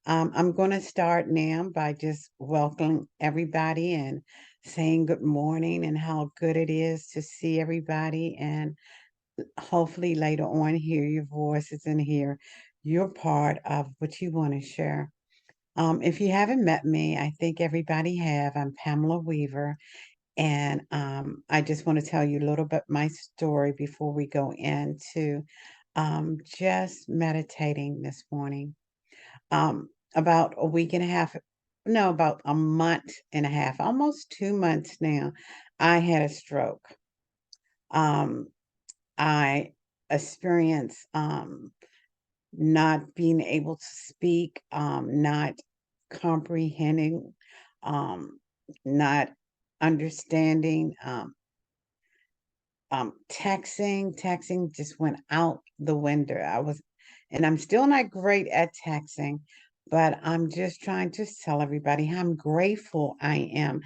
I'm going to start now by just welcoming everybody and saying good morning and how good it is to see everybody and hopefully later on hear your voices and hear your part of what you want to share. If you haven't met me, I think everybody have. I'm Pamela Weaver, and I just want to tell you a little bit my story before we go into just meditating this morning. About a week and a half, no, about a month and a half, almost 2 months now, I had a stroke. Um, I experienced not being able to speak, not comprehending, um, not understanding. Texting just went out the window. And I'm still not great at texting, but I'm just trying to tell everybody how grateful I am.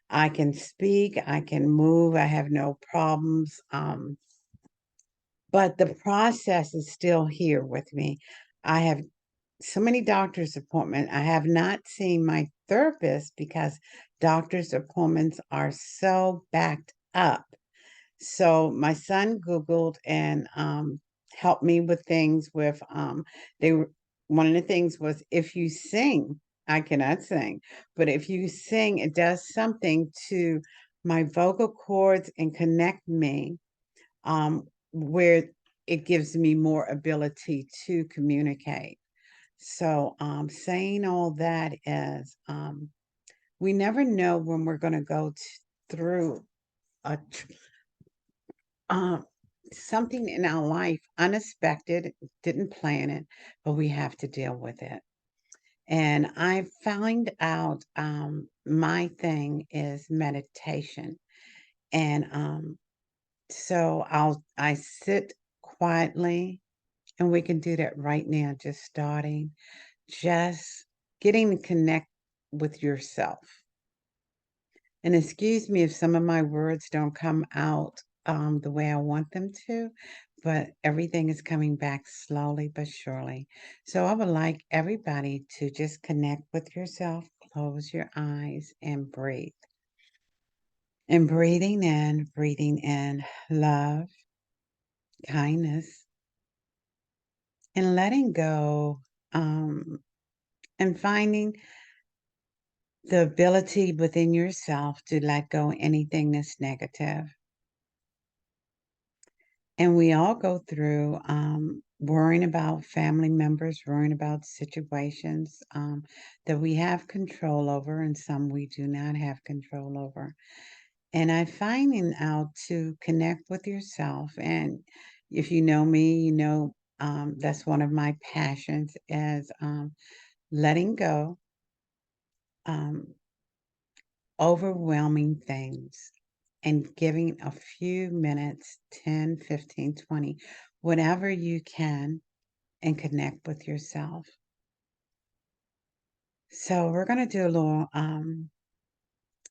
I can speak, I can move, I have no problems. But the process is still here with me. I have so many doctor's appointments. I have not seen my therapist because doctor's appointments are so backed up. So my son Googled and helped me with things with they were one of the things was if you sing, I cannot sing, but if you sing, it does something to my vocal cords and connect me where it gives me more ability to communicate. So saying all that is we never know when we're going to go through a Um, something in our life unexpected, didn't plan it, but we have to deal with it. And I found out my thing is meditation. And so I sit quietly and we can do that right now, just starting, just getting to connect with yourself. And excuse me if some of my words don't come out the way I want them to, but everything is coming back slowly but surely. So I would like everybody to just connect with yourself, close your eyes, and breathe. And breathing in love, kindness, and letting go, and finding the ability within yourself to let go anything that's negative. And we all go through worrying about family members, worrying about situations that we have control over, and some we do not have control over. And I finding out to connect with yourself. And if you know me, you know that's one of my passions is letting go, um, overwhelming things and giving a few minutes 10, 15, 20, whatever you can, and connect with yourself. So, we're going to do a little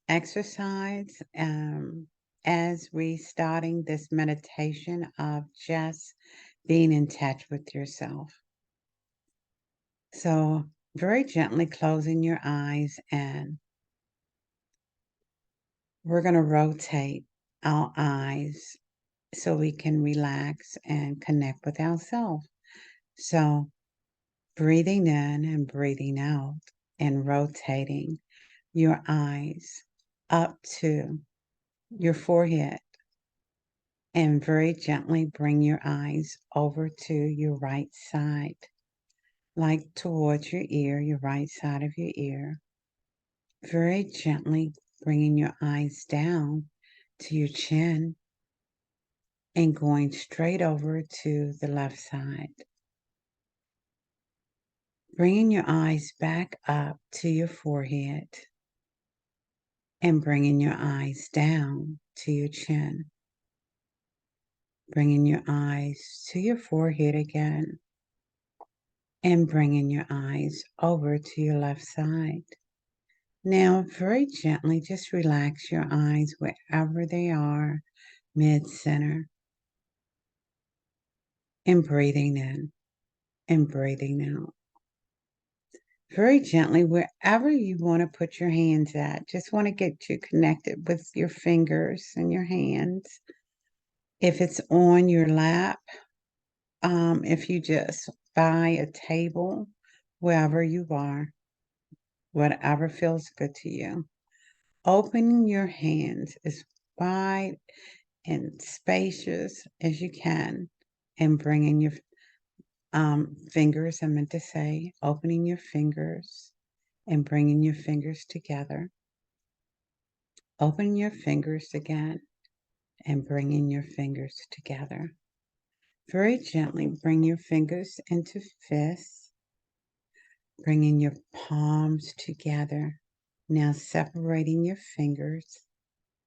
exercise as we starting this meditation of just being in touch with yourself. So, very gently closing your eyes, and we're going to rotate our eyes so we can relax and connect with ourselves. So, breathing in and breathing out and rotating your eyes up to your forehead and very gently bring your eyes over to your right side, like towards your ear, your right side of your ear. Very gently bringing your eyes down to your chin and going straight over to the left side. Bringing your eyes back up to your forehead and bringing your eyes down to your chin. Bringing your eyes to your forehead again and bringing your eyes over to your left side. Now, very gently, just relax your eyes wherever they are, mid-center, and breathing in and breathing out. Very gently, wherever you want to put your hands at. Just want to get you connected with your fingers and your hands. If it's on your lap, if you just by a table, wherever you are, whatever feels good to you, opening your hands as wide and spacious as you can, and bringing your fingers, I meant to say, opening your fingers and bringing your fingers together. Opening your fingers again and bringing your fingers together. Very gently bring your fingers into fists, bringing your palms together. Now separating your fingers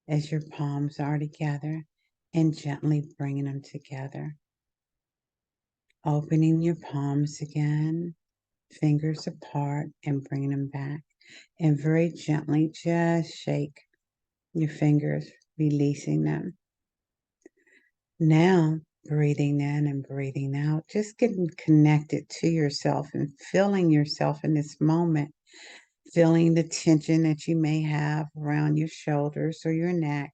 as your palms are together and gently bringing them together. Opening your palms again, fingers apart, and bringing them back. And very gently just shake your fingers, releasing them. Now, breathing in and breathing out, just getting connected to yourself and feeling yourself in this moment, feeling the tension that you may have around your shoulders or your neck.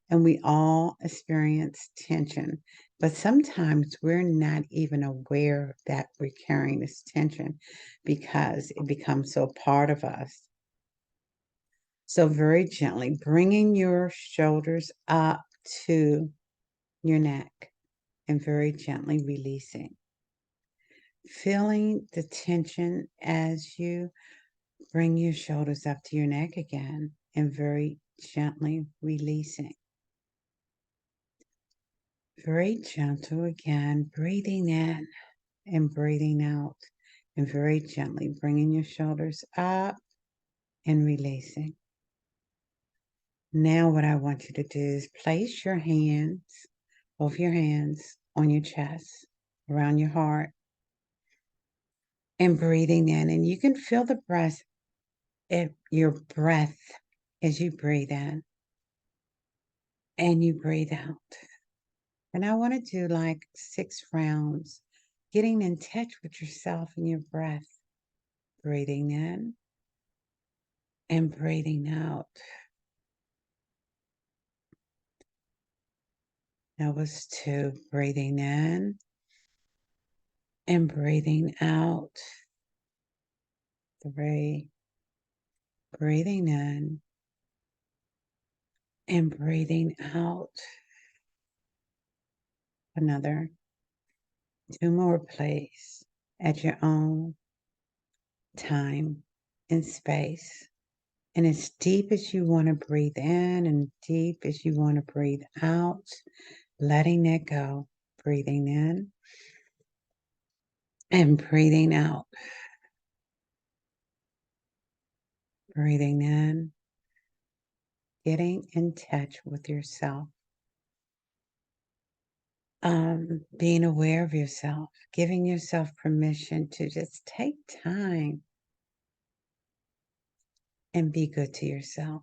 And we all experience tension, but sometimes we're not even aware that we're carrying this tension because it becomes so part of us. So, very gently bringing your shoulders up to your neck and very gently releasing. Feeling the tension as you bring your shoulders up to your neck again and very gently releasing. Very gentle again, breathing in and breathing out, and very gently bringing your shoulders up and releasing. Now, what I want you to do is place your hands, both your hands, on your chest, around your heart, and breathing in. And you can feel the breath, your breath as you breathe in and you breathe out. And I want to do like 6 rounds, getting in touch with yourself and your breath, breathing in and breathing out. That was 2, breathing in and breathing out. 3, breathing in and breathing out. Another 2 more, please, at your own time and space. And as deep as you want to breathe in and deep as you want to breathe out, letting it go, breathing in and breathing out, breathing in, getting in touch with yourself, being aware of yourself, giving yourself permission to just take time and be good to yourself.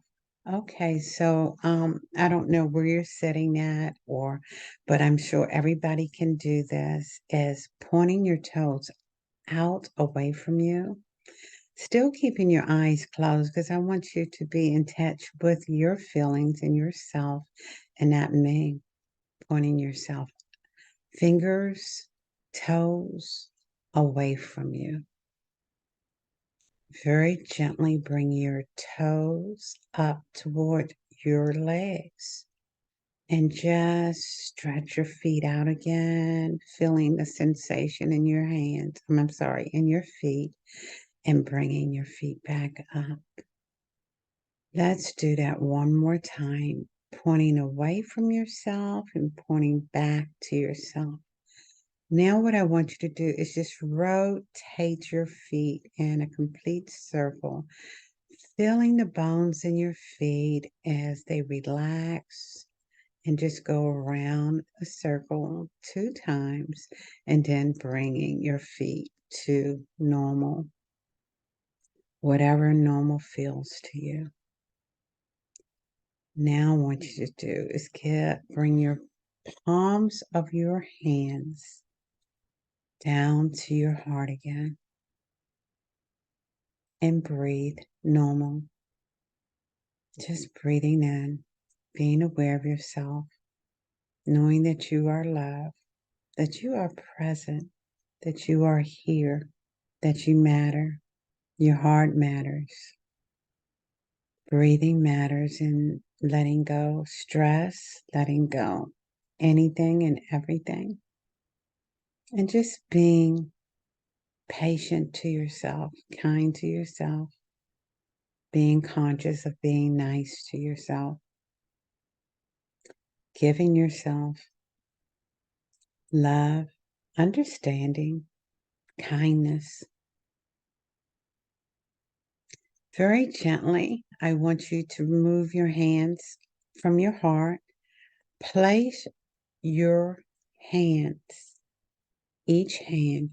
Okay, so I don't know where you're sitting at, but I'm sure everybody can do this, is pointing your toes out away from you, still keeping your eyes closed because I want you to be in touch with your feelings and yourself and not me, pointing yourself, fingers, toes away from you. Very gently bring your toes up toward your legs and just stretch your feet out again, feeling the sensation in your hands. I'm sorry, in your feet, and bringing your feet back up. Let's do that one more time, pointing away from yourself and pointing back to yourself. Now what I want you to do is just rotate your feet in a complete circle, feeling the bones in your feet as they relax, and just go around a circle 2 times and then bringing your feet to normal, whatever normal feels to you. Now, what I want you to do is bring your palms of your hands down to your heart again. and breathe normal. Just breathing in, being aware of yourself, knowing that you are loved, that you are present, that you are here, that you matter. Your heart matters. Breathing matters, and letting go stress, letting go anything and everything, and just being patient to yourself, kind to yourself, being conscious of being nice to yourself, giving yourself love, understanding, kindness. Very gently, I want you to remove your hands from your heart. Place your hands, each hand,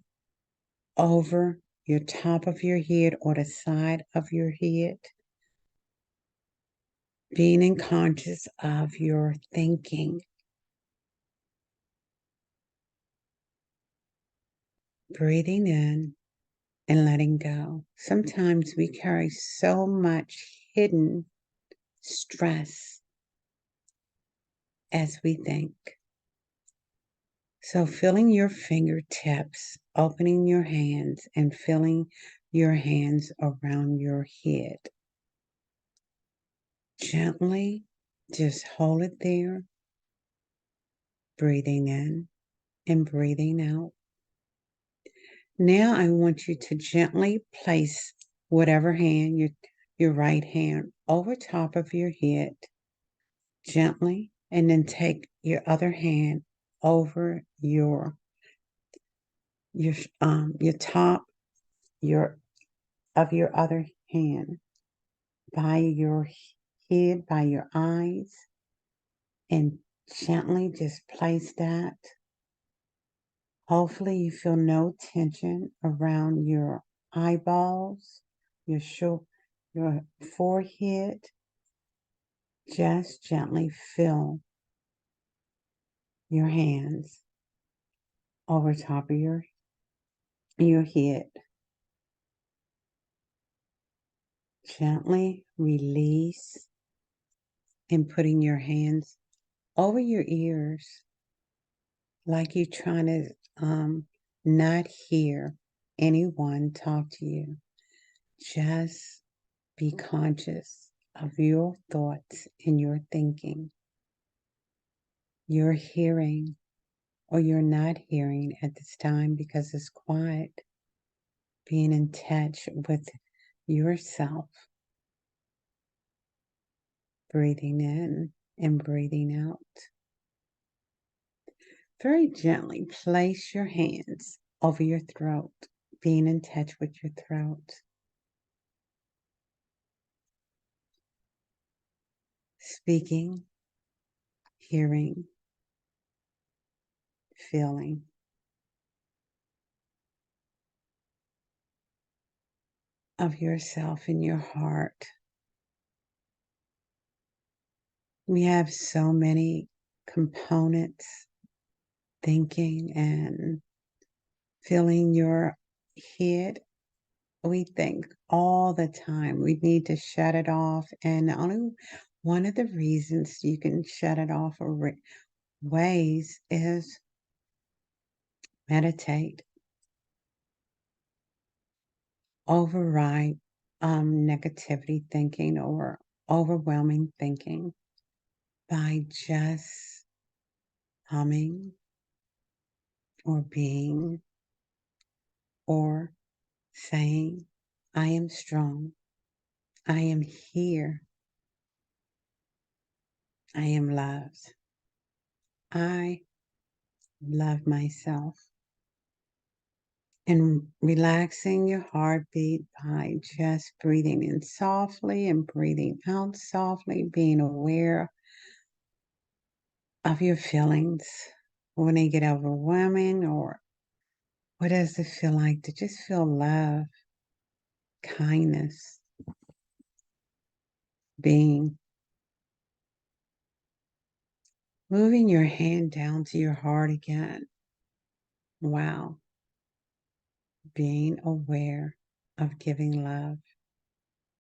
over your top of your head or the side of your head, being in conscious of your thinking, breathing in and letting go. Sometimes we carry so much hidden stress as we think. So feeling your fingertips, opening your hands and feeling your hands around your head. Gently just hold it there, breathing in and breathing out. Now I want you to gently place whatever hand, your right hand, over top of your head, gently, and then take your other hand over your top your of your other hand, by your head, by your eyes, and gently just place that. Hopefully you feel no tension around your eyeballs, your forehead. Just gently feel your hands over top of your head. Gently release and putting your hands over your ears like you're trying to not hear anyone talk to you. Just be conscious of your thoughts and your thinking. You're hearing or you're not hearing at this time because it's quiet. Being in touch with yourself, breathing in and breathing out. Very gently place your hands over your throat, being in touch with your throat. Speaking, hearing, feeling of yourself in your heart. We have so many components, thinking and feeling your head. We think all the time. We need to shut it off. And only one of the reasons you can shut it off or ways is meditate, override negativity thinking or overwhelming thinking by just humming or being or saying, I am strong, I am here, I am loved, I love myself. And relaxing your heartbeat by just breathing in softly and breathing out softly, being aware of your feelings when they get overwhelming, or what does it feel like to just feel love, kindness, being. Moving your hand down to your heart again. Wow. Being aware of giving love.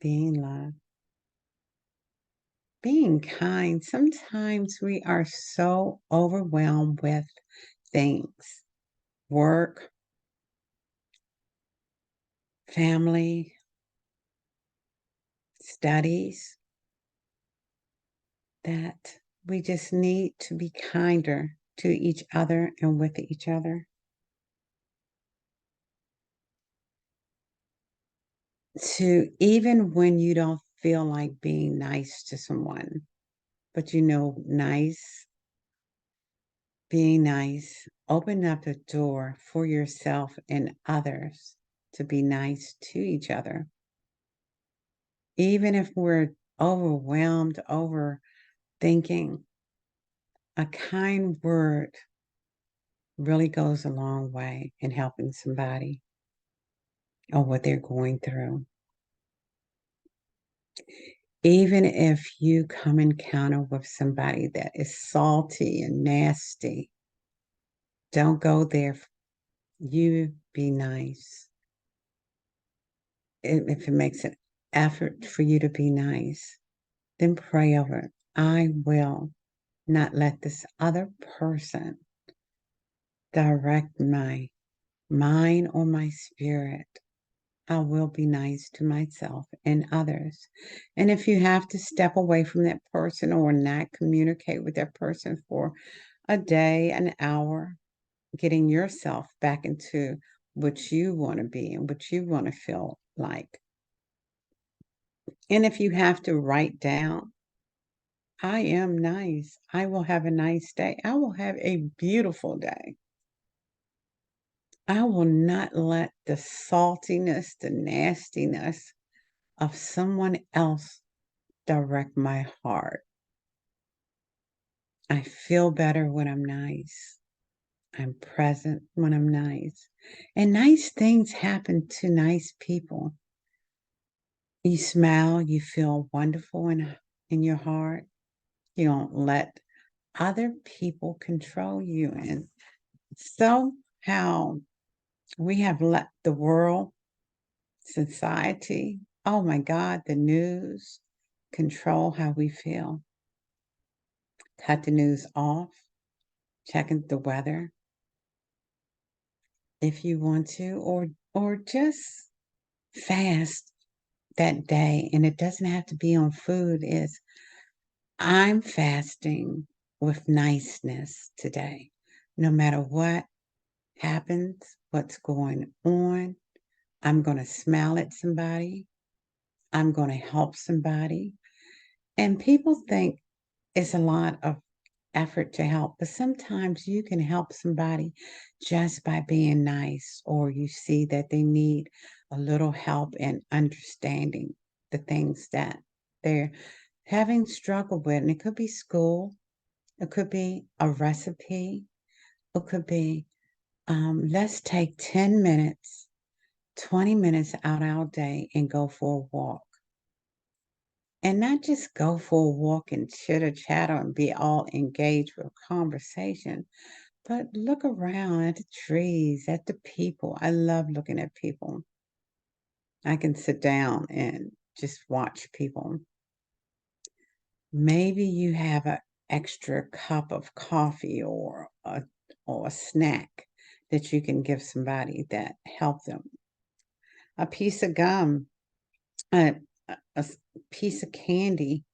being love, being kind. Sometimes we are so overwhelmed with things, work, family, studies, that we just need to be kinder to each other and with each other. To even when you don't feel like being nice to someone, but nice, being nice, open up the door for yourself and others to be nice to each other. Even if we're overwhelmed, overthinking, a kind word really goes a long way in helping somebody or what they're going through. Even if you come encounter with somebody that is salty and nasty, don't go there. You be nice. If it makes an effort for you to be nice, then pray over it. I will not let this other person direct my mind or my spirit. I will be nice to myself and others. And if you have to step away from that person or not communicate with that person for a day, an hour, getting yourself back into what you want to be and what you want to feel like. And if you have to write down, I am nice, I will have a nice day, I will have a beautiful day. I will not let the saltiness, the nastiness of someone else direct my heart. I feel better when I'm nice. I'm present when I'm nice. And nice things happen to nice people. You smile, you feel wonderful in your heart. You don't let other people control you. And so how we have let the world, society, oh my God, the news control how we feel. Cut the news off, checking the weather if you want to, or just fast that day. And it doesn't have to be on food, is I'm fasting with niceness today. No matter what happens, what's going on, I'm going to smile at somebody. I'm going to help somebody. And people think it's a lot of effort to help, but sometimes you can help somebody just by being nice, or you see that they need a little help in understanding the things that they're having struggle with. And it could be school, it could be a recipe, it could be, let's take 10 minutes, 20 minutes out our day and go for a walk. And not just go for a walk and chitter chatter and be all engaged with conversation, but look around at the trees, at the people. I love looking at people. I can sit down and just watch people. Maybe you have an extra cup of coffee or a snack that you can give somebody that help them. A piece of gum, a piece of candy.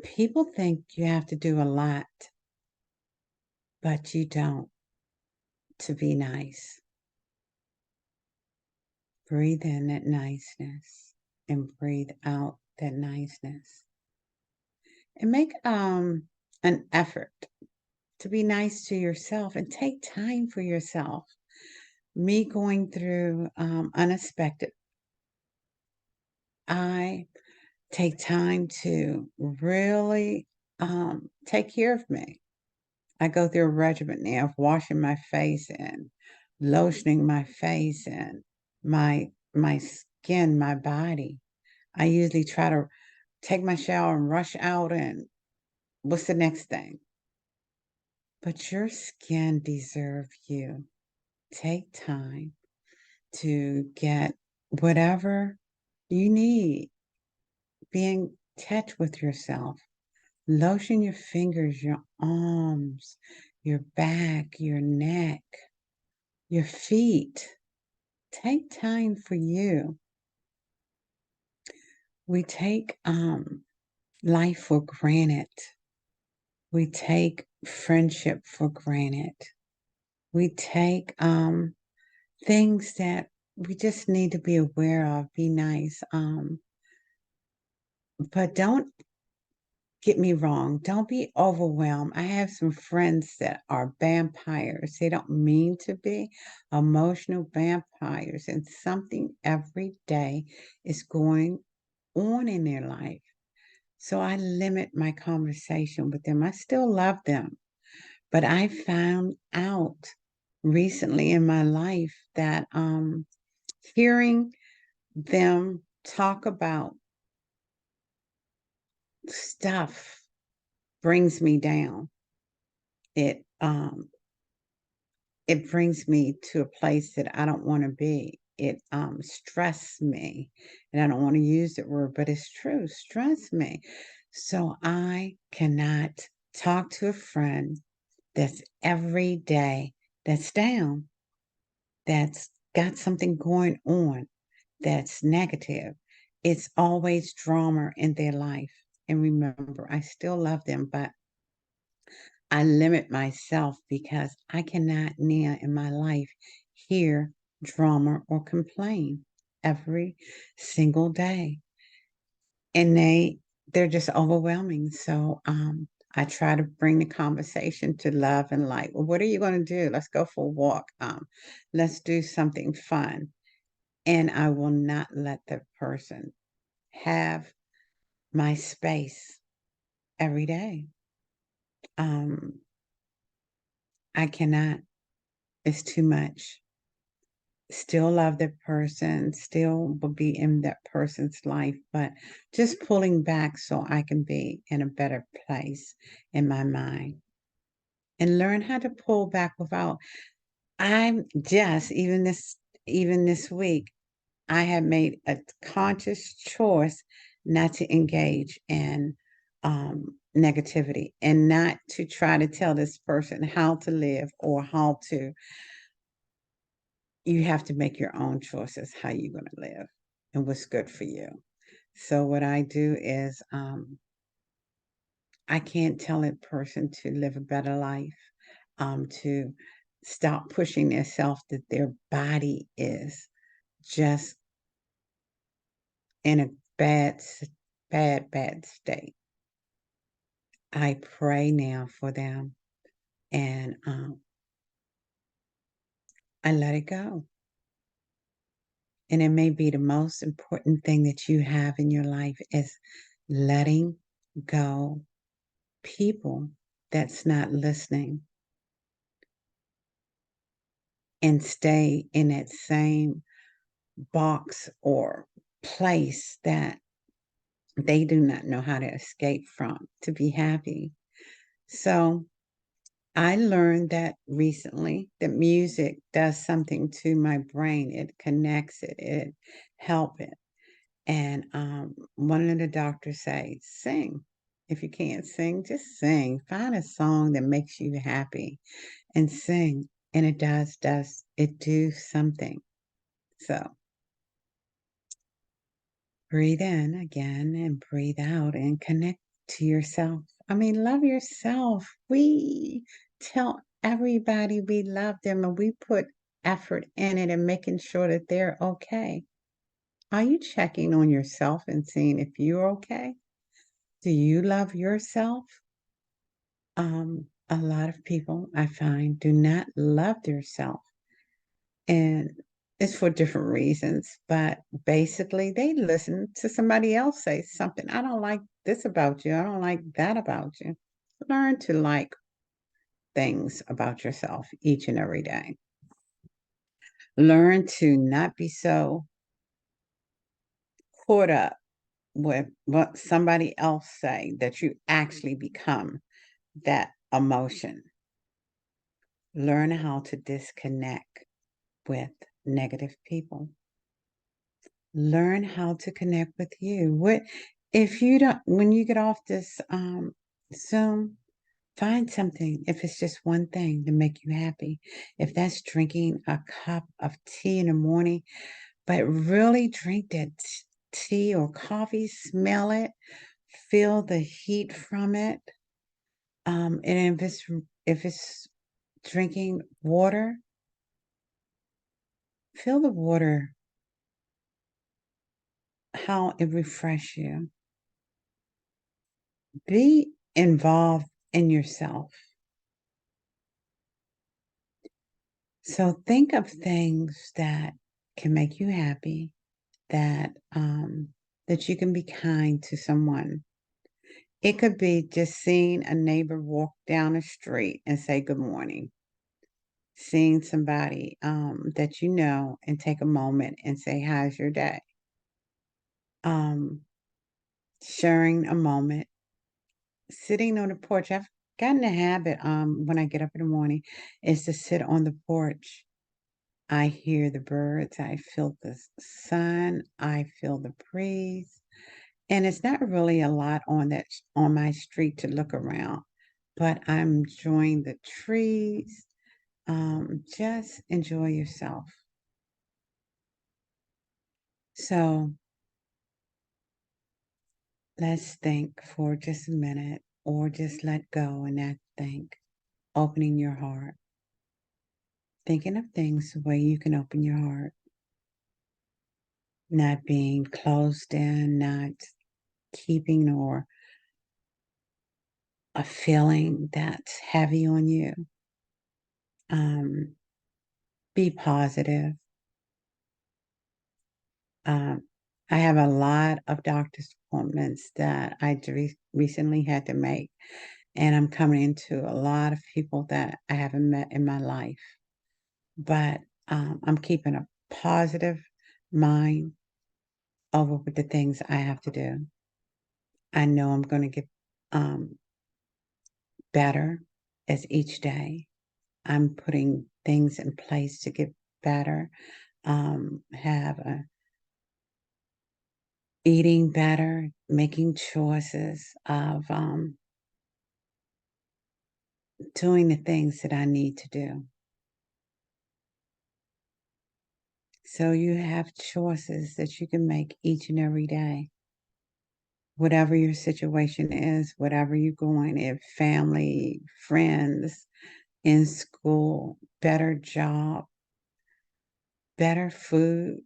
People think you have to do a lot, but you don't, to be nice. Breathe in that niceness and breathe out that niceness. And make an effort to be nice to yourself and take time for yourself. Me going through unexpected, I take time to really take care of me. I go through a regimen now of washing my face and lotioning my face and my skin, my body. I usually try to take my shower and rush out, and what's the next thing? But your skin deserves you. Take time to get whatever you need. be in touch with yourself. Lotion your fingers, your arms, your back, your neck, your feet. Take time for you. We take life for granted. We take friendship for granted. We take things that we just need to be aware of, be nice. But don't get me wrong, don't be overwhelmed. I have some friends that are vampires. They don't mean to be emotional vampires, and something every day is going on in their life. So I limit my conversation with them. I still love them, but I found out recently in my life that hearing them talk about stuff brings me down. It it brings me to a place that I don't want to be. It stresses me, and I don't want to use that word, but it's true, stress me. So I cannot talk to a friend that's every day that's down, that's got something going on, that's negative. It's always drama in their life. And remember, I still love them, but I limit myself because I cannot now in my life hear drama or complain every single day. And they're just overwhelming. So I try to bring the conversation to love and light. Well, what are you going to do? Let's go for a walk. Let's do something fun. And I will not let the person have my space every day. Um, I cannot. It's too much. Still love that person, still will be in that person's life, but just pulling back so I can be in a better place in my mind and learn how to pull back without I'm just even this week I have made a conscious choice not to engage in negativity and not to try to tell this person how to live or how to you have to make your own choices how you're going to live and what's good for you. So what I do is I can't tell a person to live a better life, to stop pushing themselves that their body is just in a bad state. I pray now for them and I let it go. And it may be the most important thing that you have in your life is letting go people that's not listening and stay in that same box or place that they do not know how to escape from to be happy. So I learned that recently that music does something to my brain. It connects it, it helps it. And one of the doctors say, sing. If you can't sing, just sing. Find a song that makes you happy and sing. And it does it do something. So breathe in again and breathe out and connect to yourself. I mean, love yourself. We tell everybody we love them and we put effort in it and making sure that they're okay. Are you checking on yourself and seeing if you're okay? Do you love yourself? A lot of people I find do not love themselves, and it's for different reasons, but basically they listen to somebody else say something. I don't like this about you. I don't like that about you. Learn to like things about yourself each and every day. Learn to not be so caught up with what somebody else say that you actually become that emotion. Learn how to disconnect with negative people. Learn how to connect with you. What If you don't when you get off this, Zoom, find something, if it's just one thing to make you happy. If that's drinking a cup of tea in the morning, but really drink that tea or coffee, smell it, feel the heat from it. And if it's drinking water, feel the water, how it refresh you. Be involved in yourself. So think of things that can make you happy, that you can be kind to someone. It could be just seeing a neighbor walk down the street and say good morning. Seeing somebody that you know and take a moment and say, "How's your day?" Um, Sharing a moment, sitting on the porch. I've gotten a habit when I get up in the morning is to sit on the porch. I hear the birds, I feel the sun, I feel the breeze. And it's not really a lot on my street to look around, but I'm enjoying the trees. Just enjoy yourself. So let's think for just a minute or just let go and not think. Opening your heart, thinking of things the way you can open your heart, not being closed in, not keeping or a feeling that's heavy on you. Um, be positive. Um, I have a lot of doctor's appointments that recently had to make, and I'm coming into a lot of people that I haven't met in my life. But I'm keeping a positive mind over with the things I have to do. I know I'm going to get um, better as each day. I'm putting things in place to get better. Have a eating better, making choices of doing the things that I need to do. So you have choices that you can make each and every day. Whatever your situation is, whatever you're going, if family, friends, in school, better job, better food,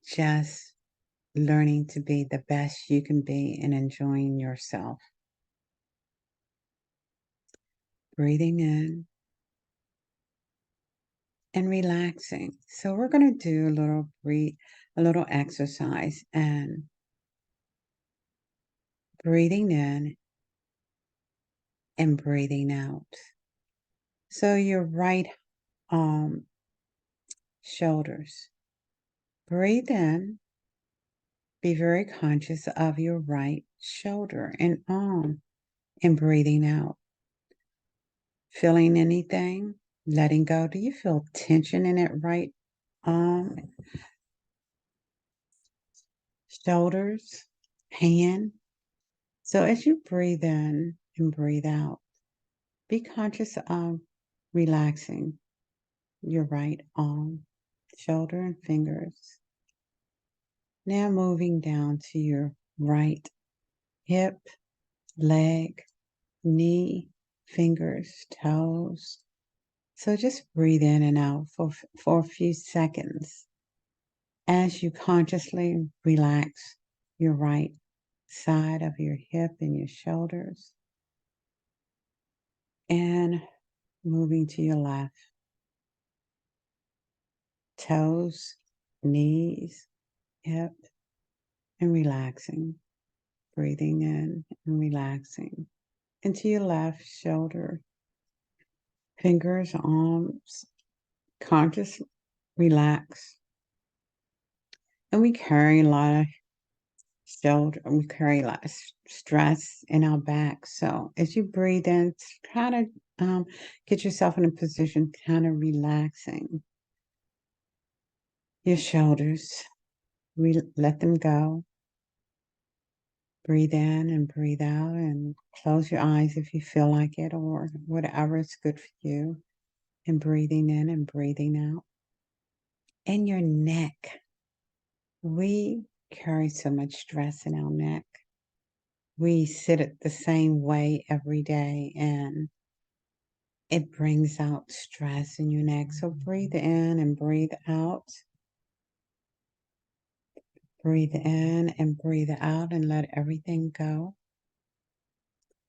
just learning to be the best you can be and enjoying yourself. Breathing in and relaxing. So we're going to do a little exercise and breathing in and breathing out. So your right shoulders. Breathe in. Be very conscious of your right shoulder and arm and breathing out. Feeling anything? Letting go. Do you feel tension in that right arm, shoulders, hand? So as you breathe in and breathe out, be conscious of relaxing your right arm, shoulder, and fingers. Now moving down to your right hip, leg, knee, fingers, toes. So just breathe in and out for a few seconds as you consciously relax your right side of your hip and your shoulders and moving to your left toes, knees, hip, and relaxing, breathing in and relaxing into your left shoulder, fingers, arms, conscious, relax. And we carry a lot of we carry a lot of stress in our back. So as you breathe in, try to get yourself in a position, kind of relaxing your shoulders, We let them go. Breathe in and breathe out, and close your eyes if you feel like it, or whatever is good for you. And breathing in and breathing out. And your neck. We carry so much stress in our neck. We sit it the same way every day, and it brings out stress in your neck. So breathe in and breathe out. Breathe in and breathe out and let everything go.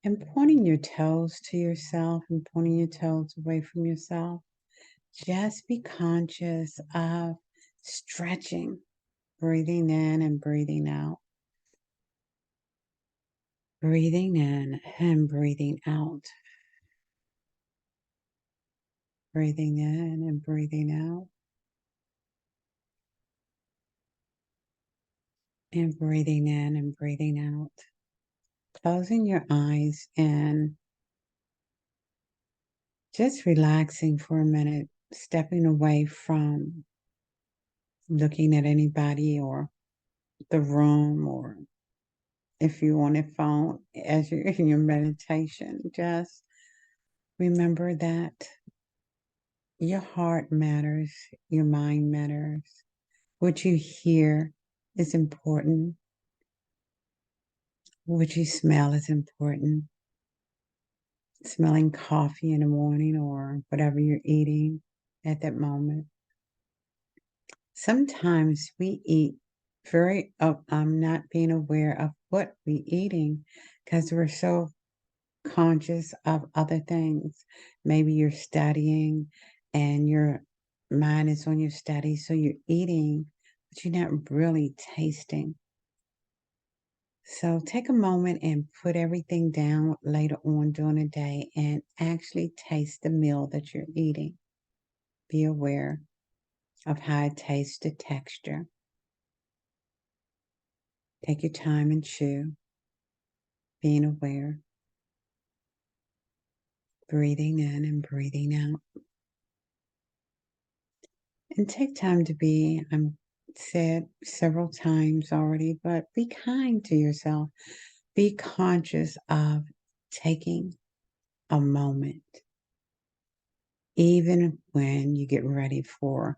And pointing your toes to yourself and pointing your toes away from yourself. Just be conscious of stretching, breathing in and breathing out. Breathing in and breathing out. Breathing in and breathing out. And breathing in and breathing out. Closing your eyes and just relaxing for a minute, stepping away from looking at anybody or the room, or if you're on a phone as you're in your meditation. Just remember that your heart matters, your mind matters. What you hear is important. What you smell is important. Smelling coffee in the morning or whatever you're eating at that moment. Sometimes we eat not being aware of what we're eating because we're so conscious of other things. Maybe you're studying and your mind is on your study, so you're eating, but you're not really tasting. So take a moment and put everything down later on during the day and actually taste the meal that you're eating. Be aware of how it tastes, the texture. Take your time and chew, being aware, breathing in and breathing out. And take time to be, I'm said several times already, but be kind to yourself. Be conscious of taking a moment, even when you get ready for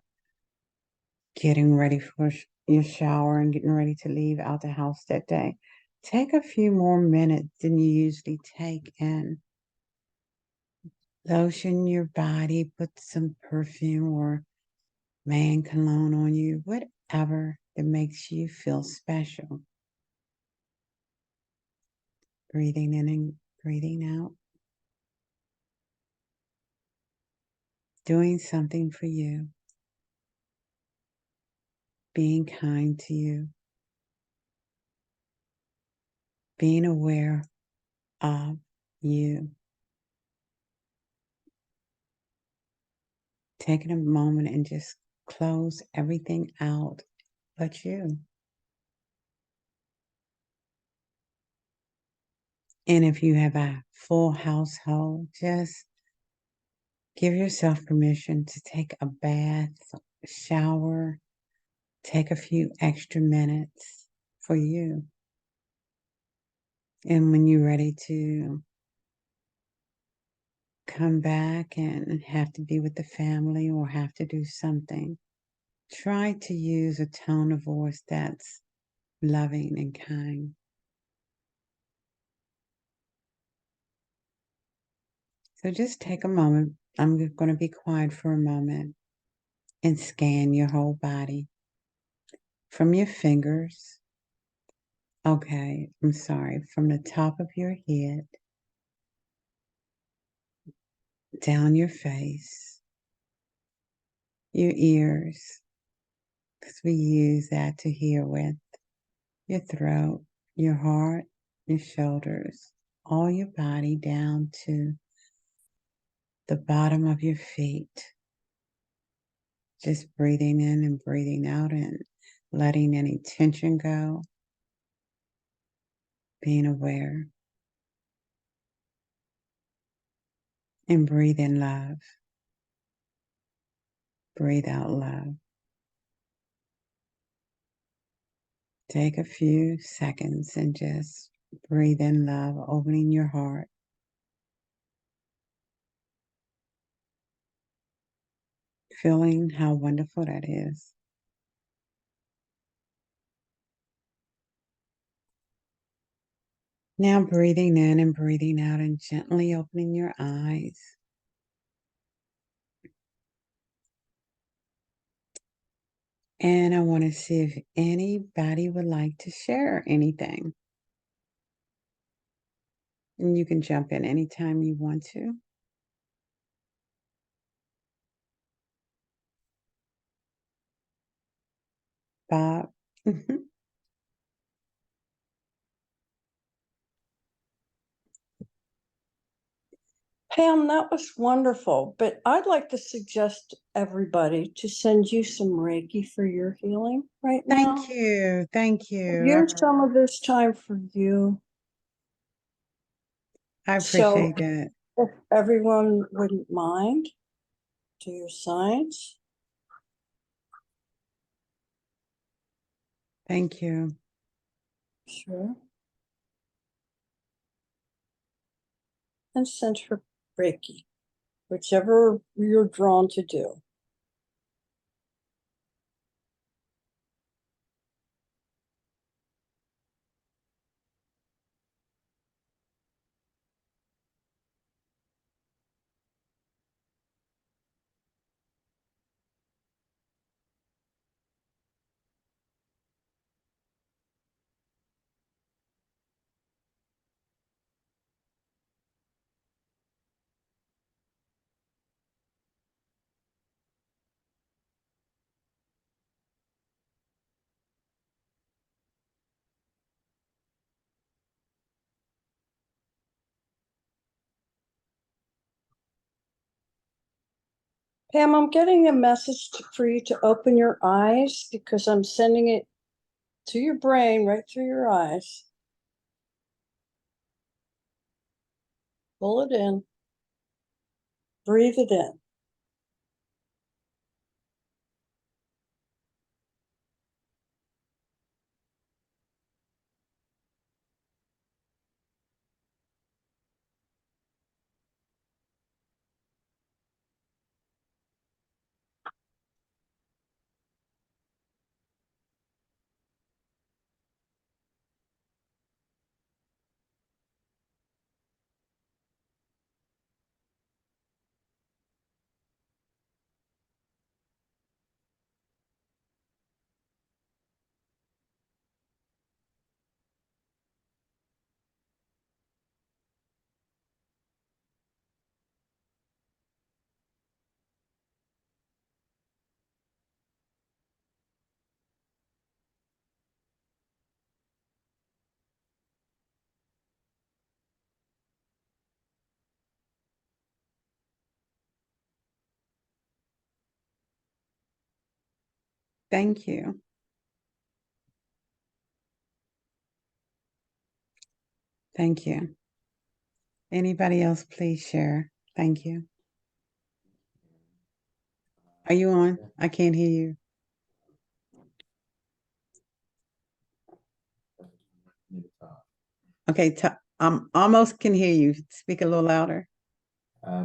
getting ready for your shower and getting ready to leave out the house that day. Take a few more minutes than you usually take and lotion your body, put some perfume or man cologne on you, whatever that makes you feel special. Breathing in and breathing out. Doing something for you. Being kind to you. Being aware of you. Taking a moment and just close everything out but you. And if you have a full household, just give yourself permission to take a bath, shower, take a few extra minutes for you. And when you're ready to come back and have to be with the family or have to do something, try to use a tone of voice that's loving and kind. So just take a moment. I'm going to be quiet for a moment and scan your whole body from your fingers. Okay, I'm sorry. From the top of your head, down your face, your ears, because we use that to hear with, your throat, your heart, your shoulders, all your body down to the bottom of your feet. Just breathing in and breathing out and letting any tension go, being aware, and breathe in love. Breathe out love. Take a few seconds and just breathe in love, opening your heart. Feeling how wonderful that is. Now breathing in and breathing out and gently opening your eyes. And I want to see if anybody would like to share anything. And you can jump in anytime you want to. Bob. Pam, that was wonderful, but I'd like to suggest everybody to send you some Reiki for your healing right now. Thank you. Thank you. Use some of this time for you. I So appreciate that. if everyone wouldn't mind, do your signs. Thank you. Sure. And send her Reiki, whichever you're drawn to do. Pam, I'm getting a message for you to open your eyes because I'm sending it to your brain right through your eyes. Pull it in. Breathe it in. Thank you. Thank you. Anybody else, please share. Thank you. Are you on? I can't hear you. Okay, almost can hear you. Speak a little louder.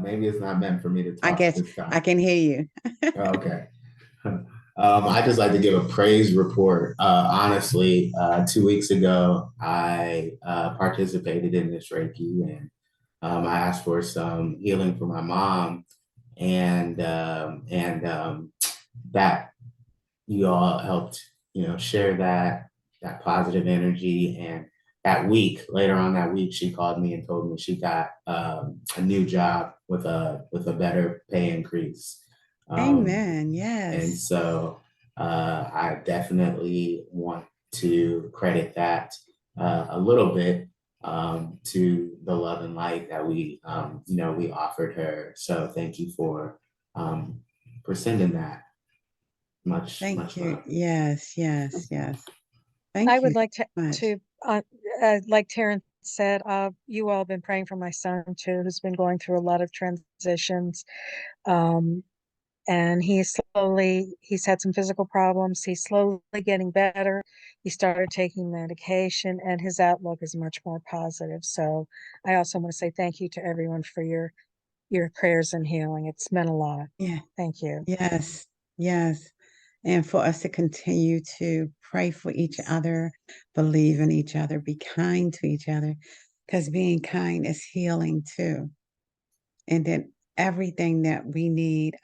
Maybe it's not meant for me to talk I guess this time. I can hear you. Okay. I just like to give a praise report. Honestly, 2 weeks ago, I participated in this Reiki, and I asked for some healing for my mom, and that you all helped, share that positive energy. And that week, later on that week, she called me and told me she got a new job with a better pay increase. Amen. And Yes. so I definitely want to credit that a little bit to the love and light that we offered her. So thank you for sending that. Much Thank you. love. Yes, yes, yes. Thank I you would like so much. like Taryn said, you all have been praying for my son too, who's been going through a lot of transitions. And he's had some physical problems. He's slowly getting better. He started taking medication and his outlook is much more positive. So I also want to say thank you to everyone for your prayers and healing. It's meant a lot. Yeah. Thank you. Yes. Yes. And for us to continue to pray for each other, believe in each other, be kind to each other, because being kind is healing too. And then everything that we need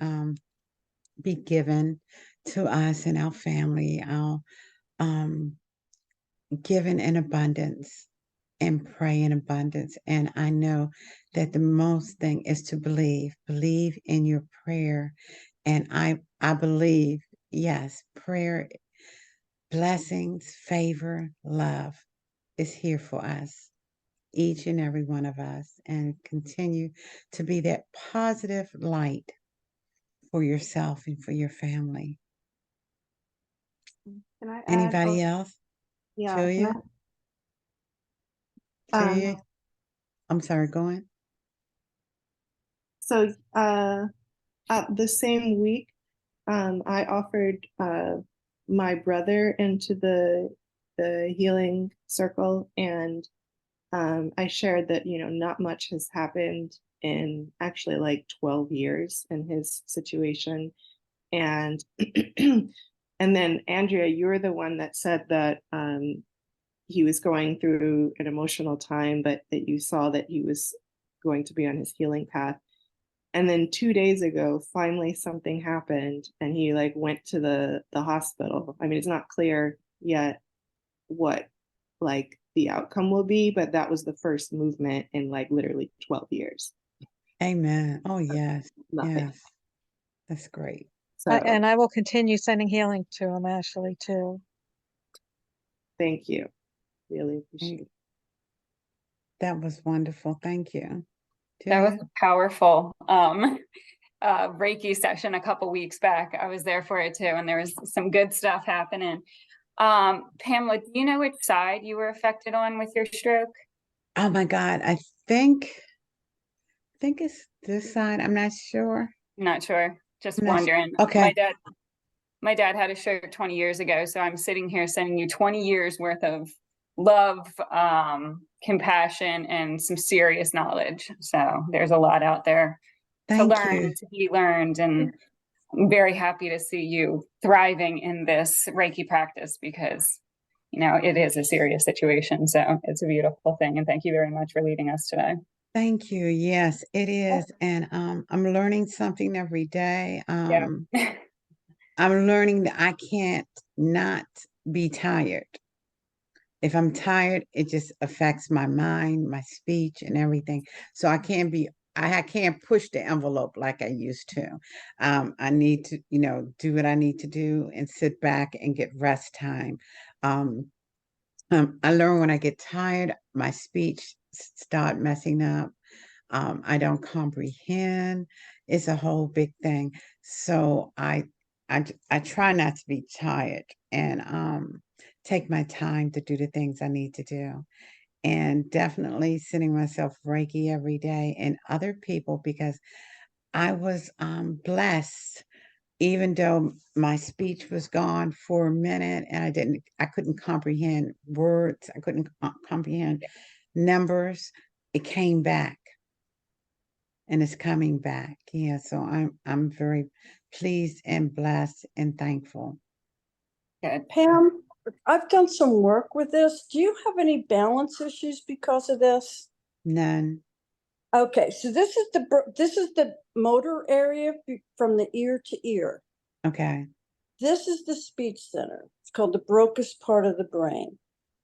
be given to us and our family, our um, given in abundance and pray in abundance. And I know that the most thing is to believe in your prayer. And I believe, yes, prayer, blessings, favor, love is here for us, each and every one of us, and continue to be that positive light for yourself and for your family. Can I add? Anybody Oh, else? yeah. Julia? Um, Julia? I'm sorry, go on. so the same week, I offered my brother into the healing circle, and I shared that, not much has happened in actually like 12 years in his situation. And and then Andrea, you were the one that said that he was going through an emotional time, but that you saw that he was going to be on his healing path. And then 2 days ago, finally something happened, and he like went to the hospital. I mean, it's not clear yet what like the outcome will be, but that was the first movement in like literally 12 years. Amen. Oh, yes. Nothing. Yes. That's great. So And I will continue sending healing to him, Ashley, too. thank you. Really Thank- appreciate it. That was wonderful. Thank you. That was Julia? a powerful Reiki session a couple weeks back. I was there for it too, and there was some good stuff happening. Pamela, do you know which side you were affected on with your stroke? Oh my God. I think it's this side. I'm not sure. I'm not sure. Just I'm not sure. wondering. Okay. My dad had a stroke 20 years ago, so I'm sitting here sending you 20 years worth of love, compassion, and some serious knowledge. So there's a lot out there to Thank learn you. and to be learned. And I'm very happy to see you thriving in this Reiki practice because, it is a serious situation. So it's a beautiful thing. And thank you very much for leading us today. Thank you. Yes, it is. And I'm learning something every day. Yeah. I'm learning that I can't not be tired. If I'm tired, it just affects my mind, my speech, and everything. So I can't push the envelope like I used to. I need to, do what I need to do and sit back and get rest time. Um, I learn when I get tired, my speech start messing up. I don't comprehend. It's a whole big thing. So I try not to be tired and take my time to do the things I need to do. And definitely sending myself Reiki every day and other people because I was blessed, even though my speech was gone for a minute and I couldn't comprehend words, I couldn't comprehend numbers. It came back and it's coming back. Yeah, so I'm very pleased and blessed and thankful. Good. Pam, I've done some work with this. Do you have any balance issues because of this? None. Okay, so this is the motor area from the ear to ear. Okay. This is the speech center. It's called the Broca's part of the brain.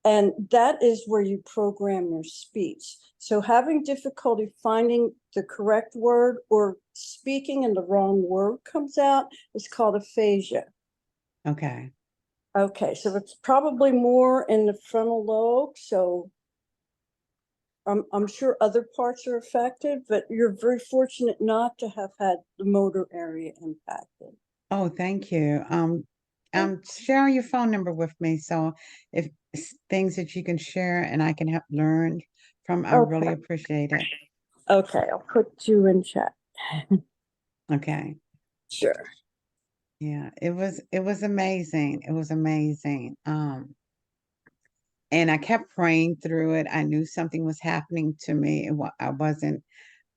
And that is where you program your speech. So having difficulty finding the correct word or speaking and the wrong word comes out is called aphasia. Okay. Okay, so it's probably more in the frontal lobe. So I'm sure other parts are affected, but you're very fortunate not to have had the motor area impacted. Oh, thank you. Share your phone number with me. So if things that you can share and I can help learn from, I really Okay. appreciate it. Okay, I'll put you in chat. Okay. Sure. Yeah, it was amazing. It was amazing. And I kept praying through it. I knew something was happening to me, and I wasn't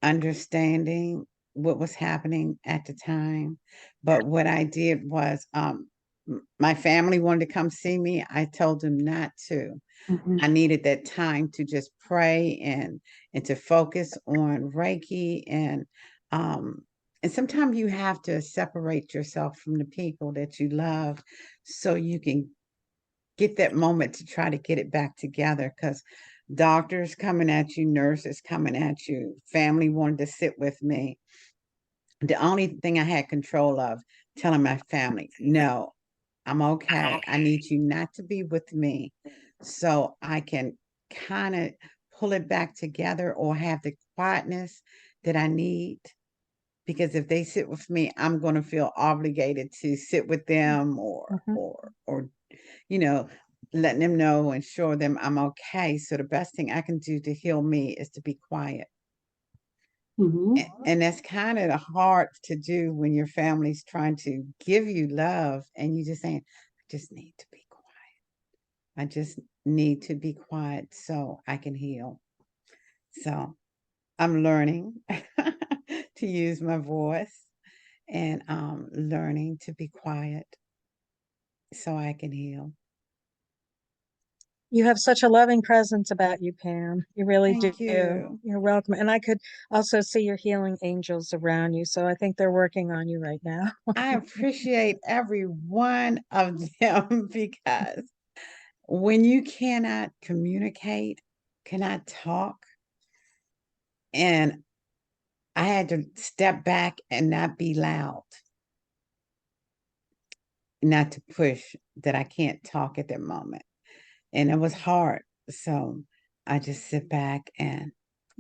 understanding what was happening at the time. But what I did was, my family wanted to come see me. I told them not to. Mhm. I needed that time to just pray and to focus on Reiki um and sometimes you have to separate yourself from the people that you love so you can get that moment to try to get it back together, because doctors coming at you, nurses coming at you, family wanted to sit with me. The only thing I had control of, telling my family, no, I'm okay. I need you not to be with me so I can kind of pull it back together or have the quietness that I need. Because if they sit with me, I'm going to feel obligated to sit with them Mhm. or you know, letting them know and show them I'm okay. So the best thing I can do to heal me is to be quiet. Mhm. And that's kind of hard to do when your family's trying to give you love and you just saying, I just need to be quiet. I just need to be quiet so I can heal. So I'm learning to use my voice and learning to be quiet so I can heal. You have such a loving presence about you, Pam. You really do. Thank you. You're welcome. And I could also see your healing angels around you. So I think they're working on you right now. I appreciate every one of them because when you cannot communicate, cannot talk, and I had to step back and not be loud, not to push that I can't talk at that moment. And it was hard. So I just sit back and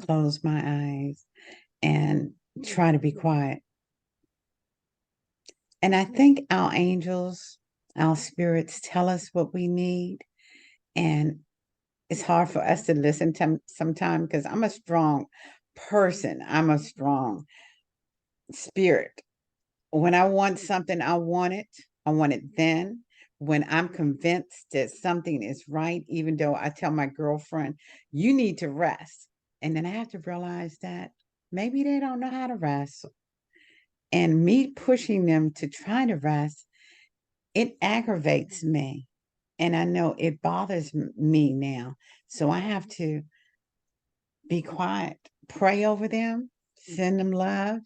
close my eyes and try to be quiet. And I think our angels, our spirits tell us what we need. And it's hard for us to listen to sometimes because I'm a strong person. I'm a strong spirit. When I want something, I want it. I want it then. When I'm convinced that something is right, even though I tell my girlfriend, you need to rest. And then I have to realize that maybe they don't know how to rest. And me pushing them to try to rest, it aggravates me. And I know it bothers me now. So I have to be quiet, pray over them, send them love,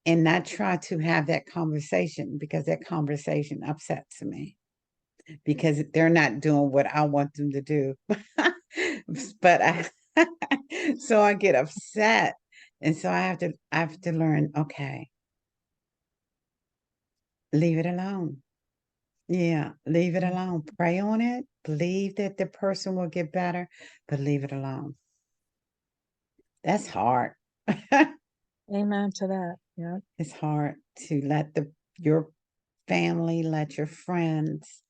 and not try to have that conversation because that conversation upsets me because they're not doing what I want them to do. But so I get upset. And so I have to learn, okay, leave it alone. Yeah, leave it alone. Pray on it. Believe that the person will get better, but leave it alone. That's hard. Amen to that. Yeah. It's hard to let your family, let your friends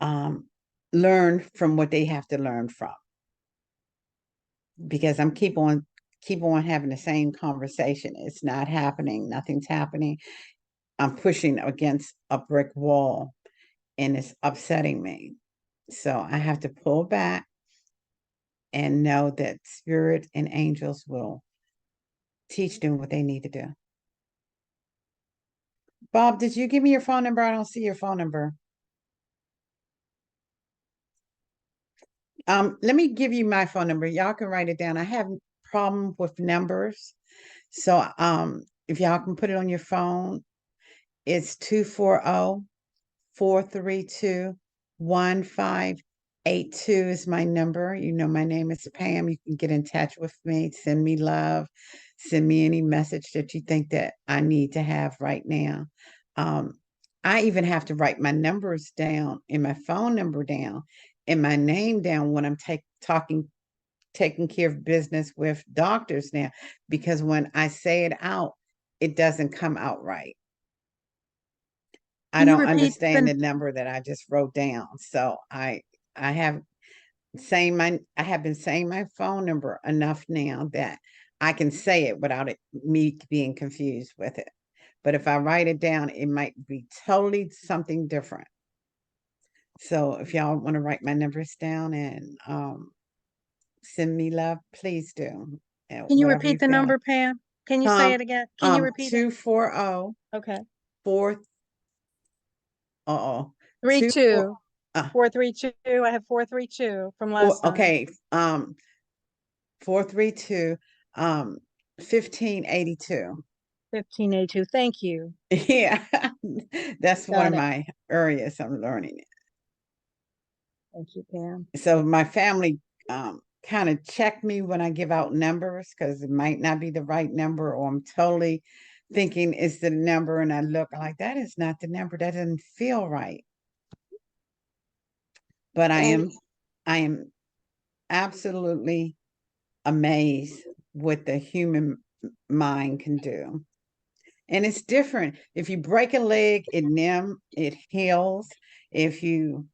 um, learn from what they have to learn from. Because I'm keep on having the same conversation. It's not happening. Nothing's happening. I'm pushing against a brick wall, and it's upsetting me. So I have to pull back and know that spirit and angels will teach them what they need to do. Bob, did you give me your phone number? I don't see your phone number. Let me give you my phone number. Y'all can write it down. I have problem with numbers. So if y'all can put it on your phone, it's 240-432-1582 is my number. You know, my name is Pam. You can get in touch with me, send me love, send me any message that you think that I need to have right now. Um, I even have to write my numbers down and my phone number down and my name down when I'm taking care of business with doctors now, because when I say it out, it doesn't come out right. I Can you don't repeat understand the the number that I just wrote down. So I have saying my I have been saying my phone number enough now that I can say it without me being confused with it. but if I write it down, it might be totally something different. So if y'all want to write my numbers down and send me love, please do. Can you Whatever you repeat the feel like. number, Pam? Can you say it again? Can you repeat it? 240 Okay. 4 uh-oh. 2 4 32 uh 432. I have 432 from last time. okay. 432 1582. 1582. Thank you. Yeah. That's one Got of it. my areas I'm learning. Thank you, Pam. So my family kind of check me when I give out numbers because it might not be the right number, or I'm totally thinking it's the number, and I look like that is not the number. That doesn't feel right. But And I am absolutely amazed what the human mind can do. And it's different. If you break a leg, it heals. If you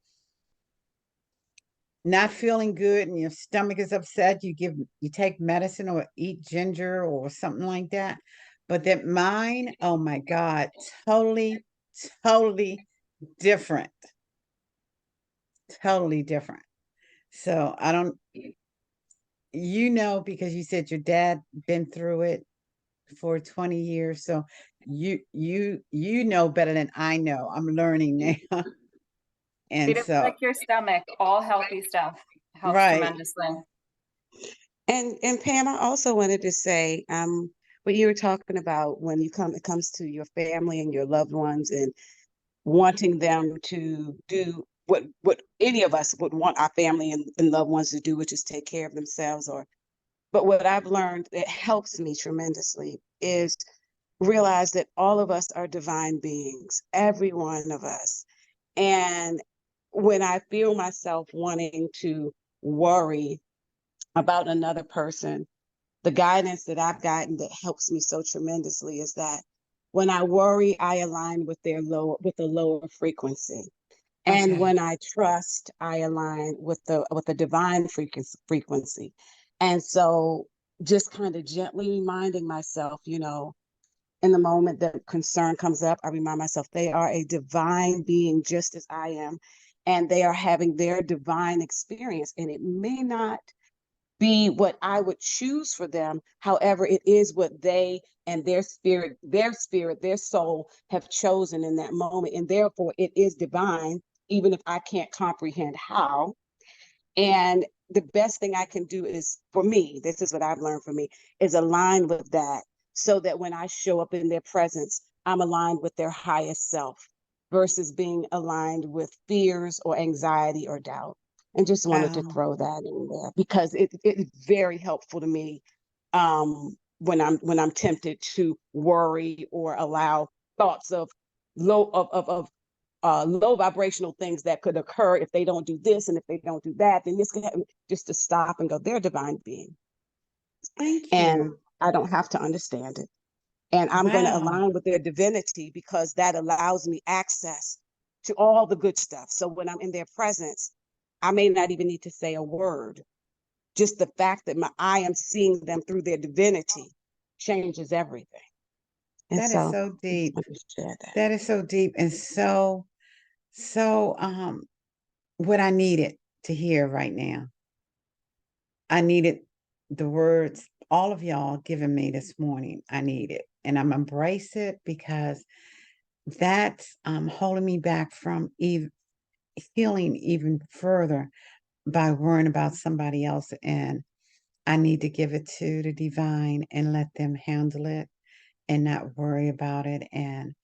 not feeling good and your stomach is upset, you take medicine or eat ginger or something like that. But that mine, oh my God, totally, totally different. Totally different. So I don't, because you said your dad been through it for 20 years. So you know better than I know. I'm learning now. And Treat it so, like your stomach, all healthy stuff helps right. tremendously. and Pam, I also wanted to say, what you were talking about when it comes to your family and your loved ones and wanting them to do what any of us would want our family and loved ones to do, which is take care of themselves. But what I've learned that helps me tremendously is realize that all of us are divine beings, every one of us. And when I feel myself wanting to worry about another person, the guidance that I've gotten that helps me so tremendously is that when I worry, I align with with a lower frequency. And Okay. when I trust, I align with the divine frequency. And so just kind of gently reminding myself, in the moment that concern comes up, I remind myself they are a divine being just as I am, and they are having their divine experience. And it may not be what I would choose for them. However, it is what they and their soul have chosen in that moment. And therefore, it is divine, even if I can't comprehend how. And the best thing I can do is, for me, this is what I've learned for me, is align with that so that when I show up in their presence, I'm aligned with their highest self versus being aligned with fears or anxiety or doubt. And just wanted to Um, throw that in there because it is very helpful to me when I'm tempted to worry or allow thoughts of low vibrational things that could occur if they don't do this and if they don't do that, then this can happen. Just to stop and go, they're a divine being. thank And you. I don't have to understand it. And I'm going to Wow. align with their divinity because that allows me access to all the good stuff. So when I'm in their presence, I may not even need to say a word. Just the fact that I am seeing them through their divinity changes everything. And That is so so I just deep. want to share that. That is so deep and so what I needed to hear right now. I needed the words all of y'all giving me this morning. I need it. And I'm embrace it because that's holding me back from healing even further by worrying about somebody else. And I need to give it to the divine and let them handle it and not worry about it and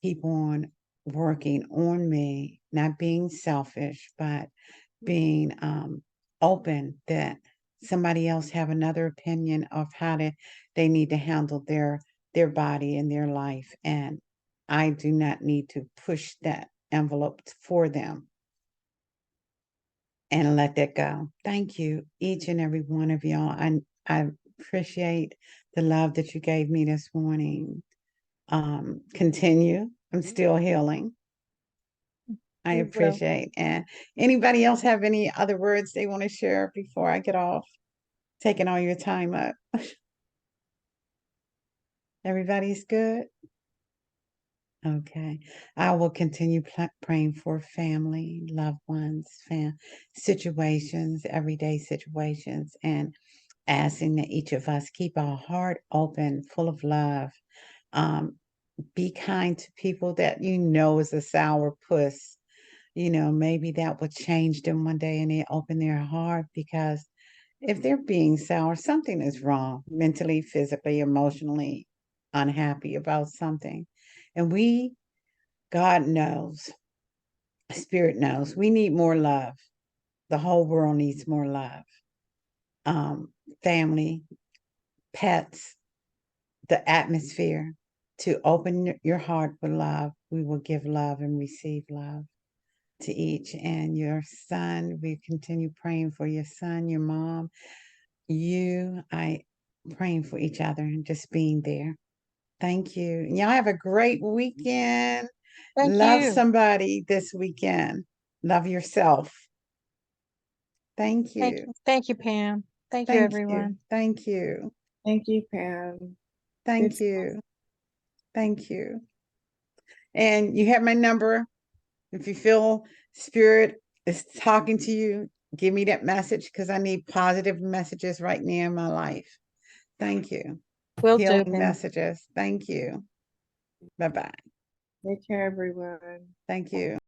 keep on working on me, not being selfish, but being open that somebody else have another opinion of how they need to handle their body and their life. And I do not need to push that envelope for them and let that go. Thank you, each and every one of y'all. I appreciate the love that you gave me this morning. Continue. I'm still healing. I You will. appreciate. And anybody else have any other words they want to share before I get off? Taking all your time up. Everybody's good. Okay. I will continue praying for family, loved ones, situations, everyday situations, and asking that each of us keep our heart open, full of love. Um, be kind to people that you know is a sour puss. Maybe that would change them one day and they open their heart, because if they're being sour, something is wrong mentally, physically, emotionally, unhappy about something. And God knows, Spirit knows, we need more love. The whole world needs more love. Family, pets, the atmosphere. To open your heart with love, we will give love and receive love to each. And your son, we continue praying for your son, your mom, I praying for each other and just being there. Thank you. And y'all have a great weekend. Thank Love you. somebody this weekend. Love yourself. Thank Thank you. you. Thank you, Pam. Thank you, Thank you. everyone. Thank you. Thank you, Pam. Thank Good you. Thank you. And you have my number. If you feel Spirit is talking to you, give me that message, because I need positive messages right now in my life. Thank you. Will do, Healing Pam. messages. Thank you. Bye-bye. Take care, everyone. Thank you.